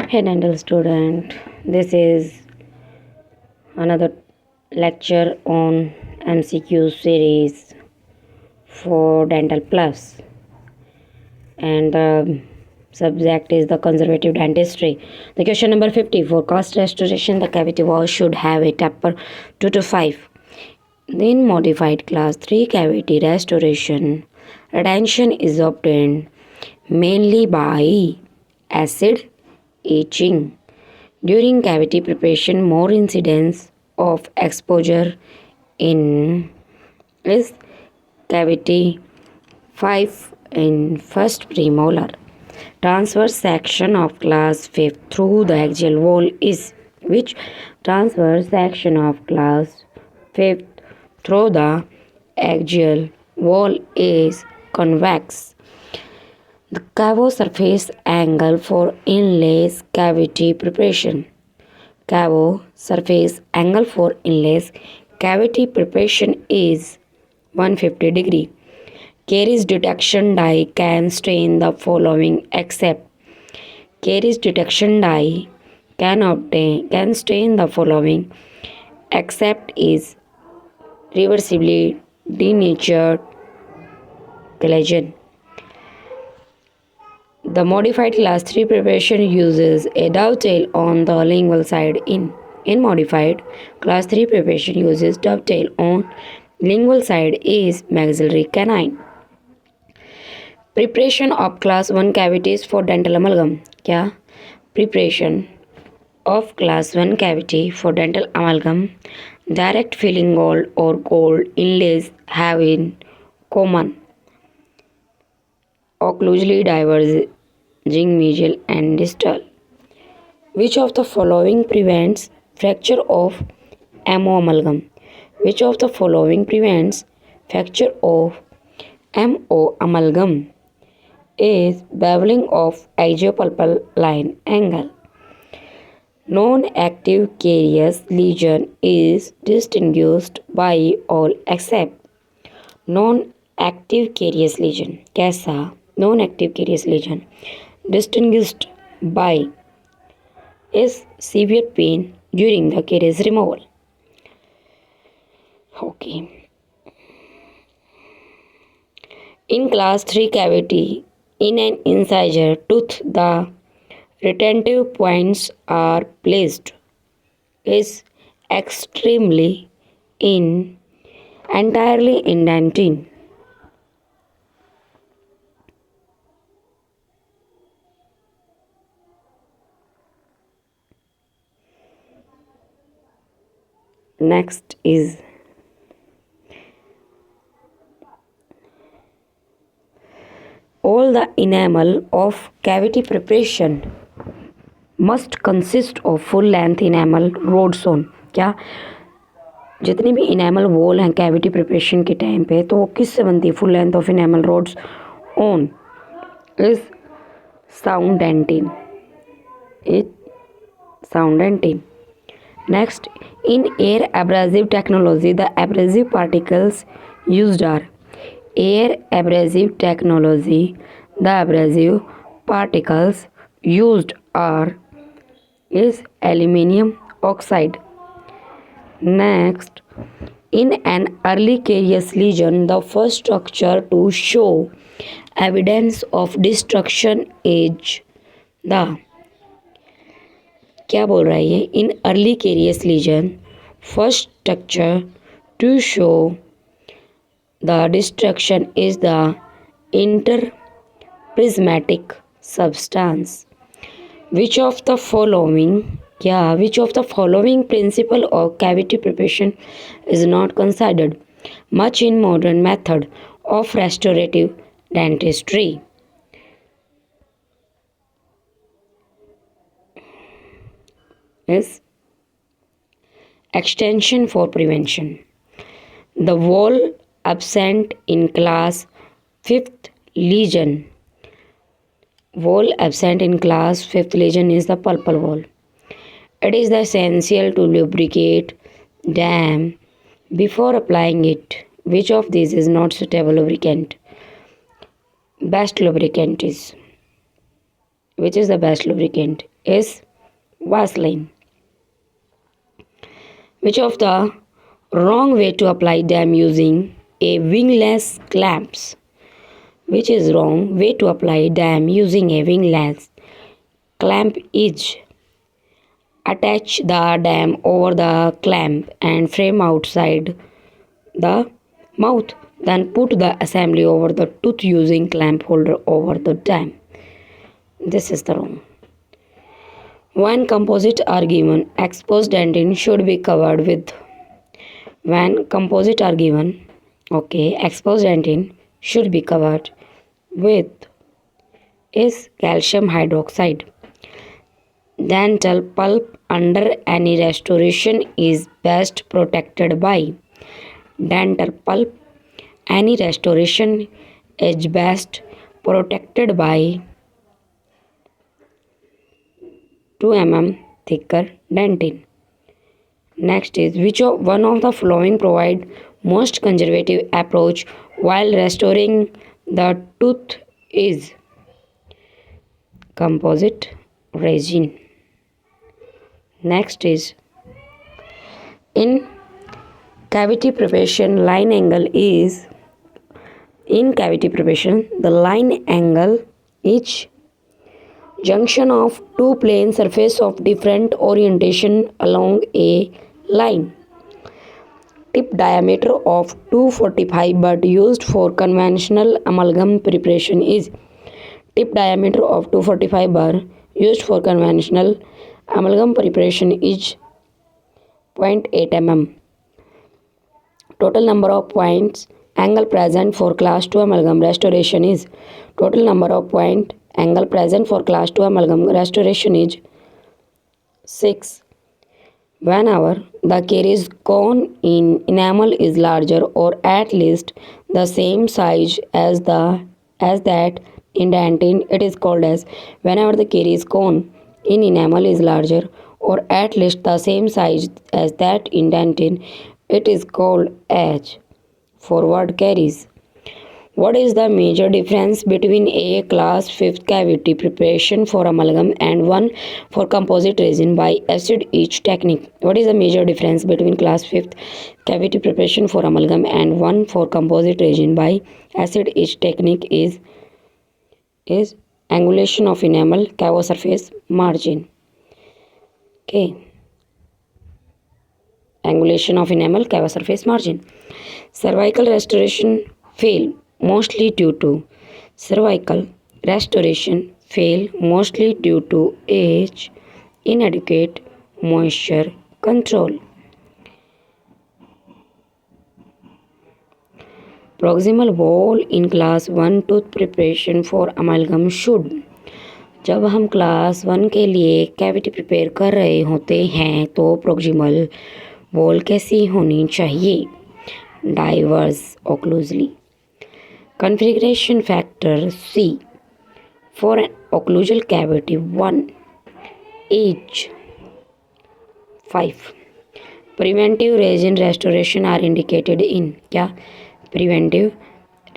Hey dental student, this is another lecture on MCQ series for Dental Plus, and the subject is the conservative dentistry. The question number 50, for cost restoration the cavity wall should have a taper 2 to 5. In modified class 3 cavity restoration, retention is obtained mainly by acid etching. During cavity preparation, more incidence of exposure in is cavity 5 in first premolar. Transverse section of class 5 through the axial wall is which transverse section of class 5 through the axial wall is convex. The Cavo surface angle for inlays cavity preparation. Cavo surface angle for inlays cavity preparation is 150 degree. Caries detection die can stain the following except caries detection die can stain the following except is reversibly denatured collagen. The modified class 3 preparation uses a dovetail on the lingual side in. In modified class 3 preparation uses dovetail on lingual side is maxillary canine. Preparation of class 1 cavities for dental amalgam. क्या? Preparation of class 1 cavity for dental amalgam. Direct filling gold or gold inlays have in common occlusally diverging mesial and distal. Which of the following prevents fracture of MO amalgam? Which of the following prevents fracture of MO amalgam? Is beveling of axiopulpal line angle. Non-active carious lesion is distinguished by all except non-active carious lesion. कैसा? Non-active carious lesion distinguished by is severe pain during the caries removal. Okay. In class 3 cavity, in an incisor tooth, the retentive points are placed is extremely in entirely in dentine. Next is all the enamel of cavity preparation must consist of full length enamel rods on. क्या? जितनी भी enamel wall हैं cavity preparation के time पे तो वो किससे बनती है? Full length of enamel rods on is sound dentin. Next, in air abrasive technology, the abrasive particles used are air abrasive technology. The abrasive particles used are is aluminium oxide. Next, in an early carious lesion, the first structure to show evidence of destruction is the क्या बोल रहा है ये? In early carious lesion first structure to show the destruction is the interprismatic substance. Which of the following which of the following principle of cavity preparation is not considered much in modern method of restorative dentistry. Is extension for prevention. The wall absent in class 5th lesion. Wall absent in class 5th lesion is the pulpal wall. It is essential to lubricate dam before applying it. Which of these is not suitable lubricant? Best lubricant is. Which is the best lubricant? is Vaseline. Which of the wrong way to apply dam using a wingless clamps? Which is wrong way to apply dam using a wingless clamp is attach the dam over the clamp and frame outside the mouth. Then put the assembly over the tooth using clamp holder over the dam. This is the wrong. When composite are given, exposed dentin should be covered with. When composite are given, exposed dentin should be covered with is calcium hydroxide. Dental pulp under any restoration is best protected by. Dental pulp any restoration is best protected by 2 mm thicker dentin. Next is which of one of the following provide most conservative approach while restoring the tooth is composite resin. Next is in cavity preparation line angle is in cavity preparation the line angle is junction of two plane surface of different orientation along a line. Tip diameter of 245 but used for conventional amalgam preparation is tip diameter of 245 bar used for conventional amalgam preparation is 0.8 mm. Total number of points angle present for class 2 amalgam restoration is total number of point angle present for class 2 amalgam restoration is 6. Whenever the caries cone in enamel is larger or at least the same size as that in dentin, it is called as. Whenever the caries cone in enamel is larger or at least the same size as that in dentin, it is called as forward caries. What is the major difference between a class 5th cavity preparation for amalgam and one for composite resin by acid etch technique? What is the major difference between class 5th cavity preparation for amalgam and one for composite resin by acid etch technique is angulation of enamel cavo surface margin. Okay. Angulation of enamel cavo surface margin. Cervical restoration fail mostly due to cervical restoration fail mostly due to age, inadequate moisture control. Proximal wall in class 1 tooth preparation for amalgam should. जब हम class 1 के लिए cavity prepare कर रहे होते हैं तो proximal wall कैसी होनी चाहिए? Diverse ओक्लूजली. Configuration factor C for an occlusal cavity 1 is 5. Preventive resin restoration are indicated in क्या? Preventive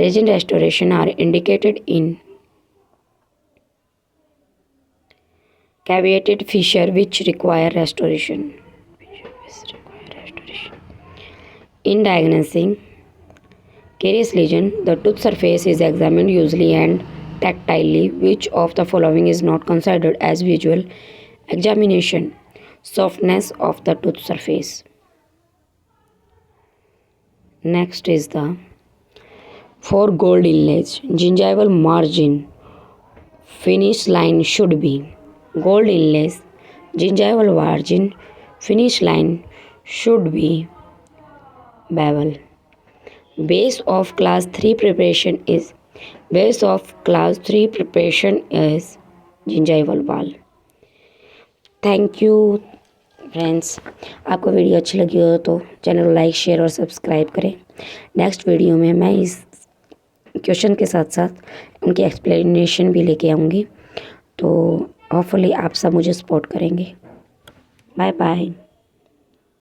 resin restoration are indicated in cavitated fissure which require restoration. In diagnosing caries lesion, the tooth surface is examined usually and tactilely. Which of the following is not considered as visual examination? Softness of the tooth surface. Next is the for gold inlays, gingival margin finish line should be. Gold inlays, gingival margin finish line should be bevel. Base of class 3 preparation is gingival wall. Thank you friends. आपको video अच्छी लगी हो तो channel को like share और subscribe करें. Next video में मैं इस क्वेश्चन के साथ साथ उनकी एक्सप्लेनेशन भी लेके आऊँगी. तो होपफुली आप सब मुझे सपोर्ट करेंगे. Bye bye.